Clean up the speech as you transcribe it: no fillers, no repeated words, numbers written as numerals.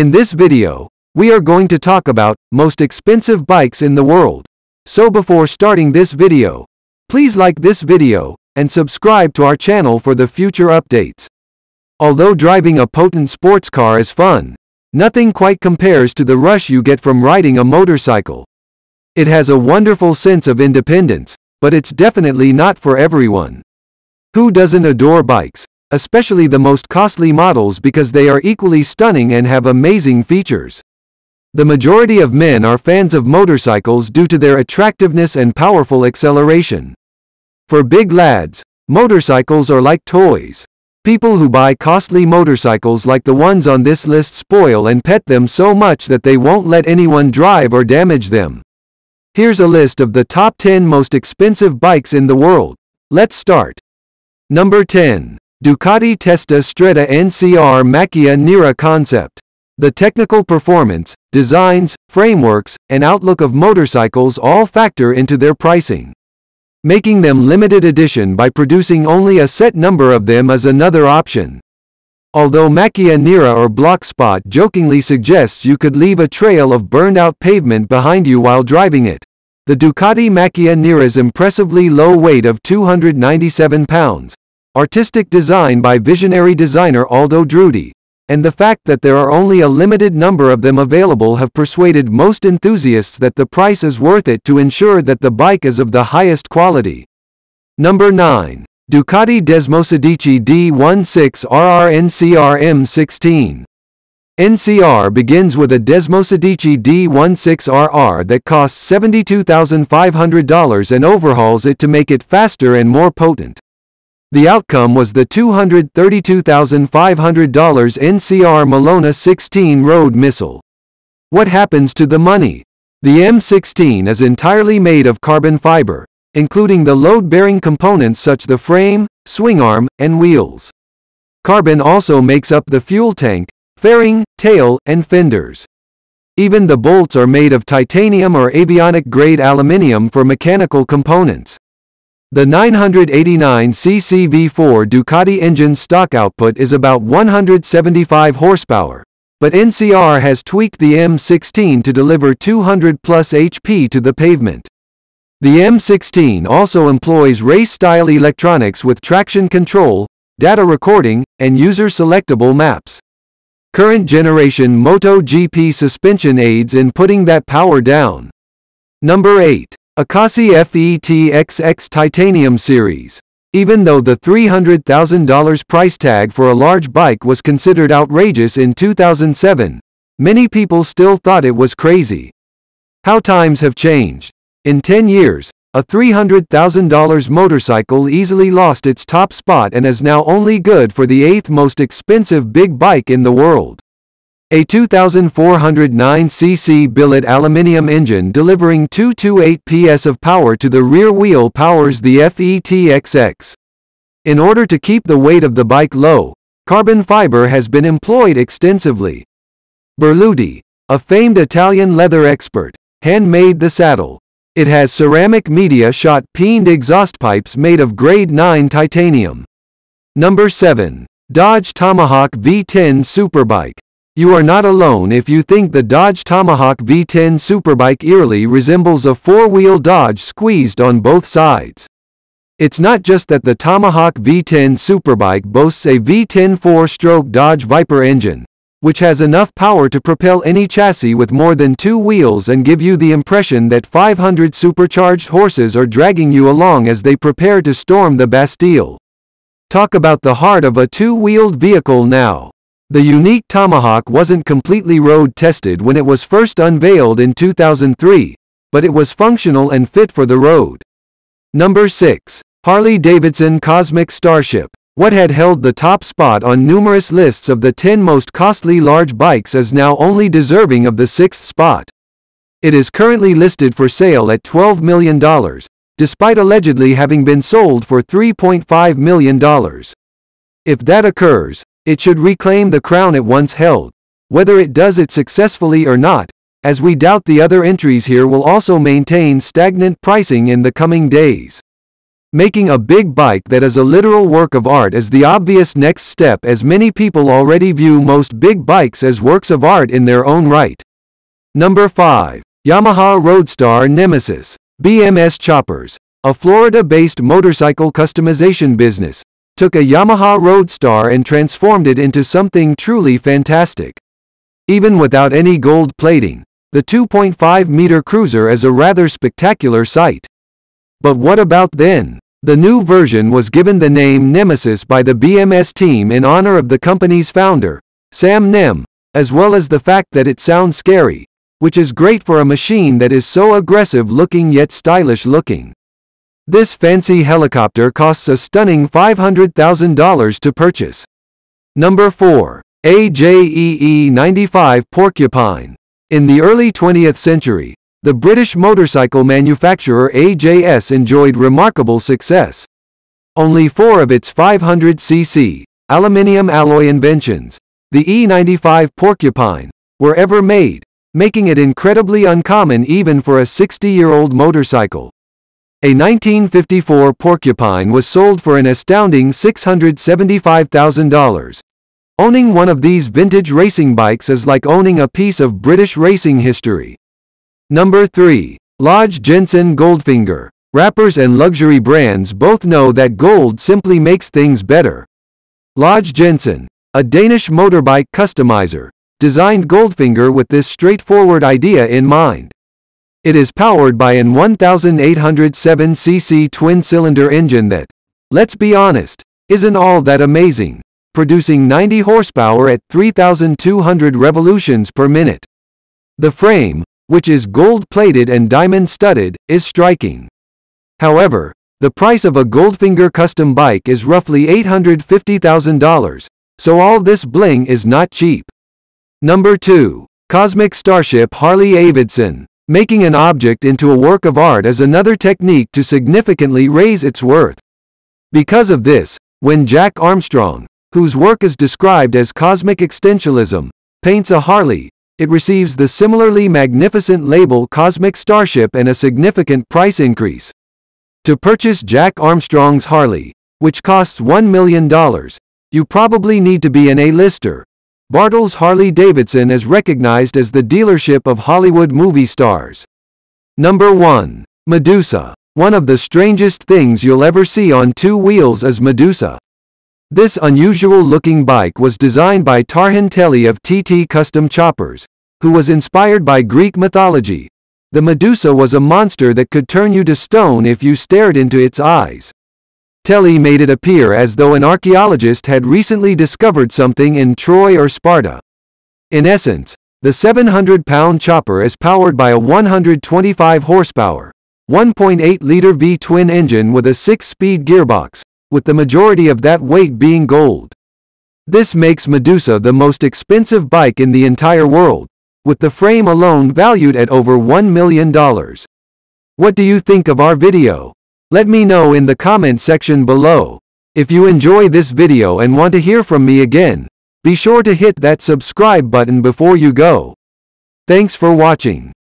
In this video, we are going to talk about most expensive bikes in the world. So before starting this video, please like this video and subscribe to our channel for the future updates. Although driving a potent sports car is fun, nothing quite compares to the rush you get from riding a motorcycle. It has a wonderful sense of independence, but it's definitely not for everyone. Who doesn't adore bikes, especially the most costly models, because they are equally stunning and have amazing features? The majority of men are fans of motorcycles due to their attractiveness and powerful acceleration. For big lads, motorcycles are like toys. People who buy costly motorcycles like the ones on this list spoil and pet them so much that they won't let anyone drive or damage them. Here's a list of the top 10 most expensive bikes in the world. Let's start. Number 10. Ducati Testastra NCR Macchia Nera Concept. The technical performance, designs, frameworks, and outlook of motorcycles all factor into their pricing. Making them limited edition by producing only a set number of them is another option. Although Macchia Nera or Block Spot jokingly suggests you could leave a trail of burned-out pavement behind you while driving it, the Ducati Macchia Nera's impressively low weight of 297 pounds, artistic design by visionary designer Aldo Drudy, and the fact that there are only a limited number of them available have persuaded most enthusiasts that the price is worth it to ensure that the bike is of the highest quality. Number 9. Ducati Desmosedici D16 RR NCR M16. NCR begins with a Desmosedici D16RR that costs $72,500 and overhauls it to make it faster and more potent. The outcome was the $232,500 NCR Malona 16 road missile. What happens to the money? The M16 is entirely made of carbon fiber, including the load-bearing components such as the frame, swing arm, and wheels. Carbon also makes up the fuel tank, fairing, tail, and fenders. Even the bolts are made of titanium or avionic-grade aluminium for mechanical components. The 989cc V4 Ducati engine stock output is about 175 horsepower, but NCR has tweaked the M16 to deliver 200 plus HP to the pavement. The M16 also employs race-style electronics with traction control, data recording, and user-selectable maps. Current generation MotoGP suspension aids in putting that power down. Number 8. Ducati FTX Titanium Series. Even though the $300,000 price tag for a large bike was considered outrageous in 2007, many people still thought it was crazy. How times have changed. In 10 years, a $300,000 motorcycle easily lost its top spot and is now only good for the 8th most expensive big bike in the world. A 2,409cc billet aluminium engine delivering 228 PS of power to the rear wheel powers the FTX. In order to keep the weight of the bike low, carbon fiber has been employed extensively. Berluti, a famed Italian leather expert, handmade the saddle. It has ceramic media-shot peened exhaust pipes made of grade 9 titanium. Number 7. Dodge Tomahawk V10 Superbike. You are not alone if you think the Dodge Tomahawk V10 Superbike eerily resembles a four-wheel Dodge squeezed on both sides. It's not just that the Tomahawk V10 Superbike boasts a V10 4-stroke Dodge Viper engine, which has enough power to propel any chassis with more than 2 wheels and give you the impression that 500 supercharged horses are dragging you along as they prepare to storm the Bastille. Talk about the heart of a two-wheeled vehicle now. The unique Tomahawk wasn't completely road-tested when it was first unveiled in 2003, but it was functional and fit for the road. Number 6. Harley-Davidson Cosmic Starship. What had held the top spot on numerous lists of the 10 most costly large bikes is now only deserving of the 6th spot. It is currently listed for sale at $12 million, despite allegedly having been sold for $3.5 million. If that occurs, it should reclaim the crown it once held. Whether it does it successfully or not, as we doubt the other entries here will also maintain stagnant pricing in the coming days. Making a big bike that is a literal work of art is the obvious next step, as many people already view most big bikes as works of art in their own right. Number 5. Yamaha Roadstar Nemesis. BMS Choppers, a Florida-based motorcycle customization business, took a Yamaha Roadstar and transformed it into something truly fantastic. Even without any gold plating, the 2.5-meter cruiser is a rather spectacular sight. But what about then? The new version was given the name Nemesis by the BMS team in honor of the company's founder, Sam Nem, as well as the fact that it sounds scary, which is great for a machine that is so aggressive looking yet stylish looking. This fancy helicopter costs a stunning $500,000 to purchase. Number 4. E95 Porcupine. In the early 20th century, the British motorcycle manufacturer AJS enjoyed remarkable success. Only 4 of its 500cc, aluminium alloy inventions, the E95 Porcupine, were ever made, making it incredibly uncommon even for a 60-year-old motorcycle. A 1954 Porcupine was sold for an astounding $675,000. Owning one of these vintage racing bikes is like owning a piece of British racing history. Number 3. Lodge Jensen Goldfinger. Rappers and luxury brands both know that gold simply makes things better. Lodge Jensen, a Danish motorbike customizer, designed Goldfinger with this straightforward idea in mind. It is powered by an 1,807cc twin-cylinder engine that, let's be honest, isn't all that amazing, producing 90 horsepower at 3,200 revolutions per minute. The frame, which is gold-plated and diamond-studded, is striking. However, the price of a Goldfinger custom bike is roughly $850,000, so all this bling is not cheap. Number 2. Cosmic Starship HarleyDavidson. Making an object into a work of art is another technique to significantly raise its worth. Because of this, when Jack Armstrong, whose work is described as cosmic existentialism, paints a Harley, it receives the similarly magnificent label Cosmic Starship and a significant price increase. To purchase Jack Armstrong's Harley, which costs $1 million, you probably need to be an A-lister. Bartles HarleyDavidson is recognized as the dealership of Hollywood movie stars. Number 1. Medusa. One of the strangest things you'll ever see on 2 wheels is Medusa. This unusual-looking bike was designed by Tarhan Telly of TT Custom Choppers, who was inspired by Greek mythology. The Medusa was a monster that could turn you to stone if you stared into its eyes. Telly made it appear as though an archaeologist had recently discovered something in Troy or Sparta. In essence, the 700-pound chopper is powered by a 125 horsepower, 1.8-liter V-twin engine with a 6-speed gearbox, with the majority of that weight being gold. This makes Medusa the most expensive bike in the entire world, with the frame alone valued at over $1 million. What do you think of our video? Let me know in the comment section below. If you enjoy this video and want to hear from me again, be sure to hit that subscribe button before you go. Thanks for watching.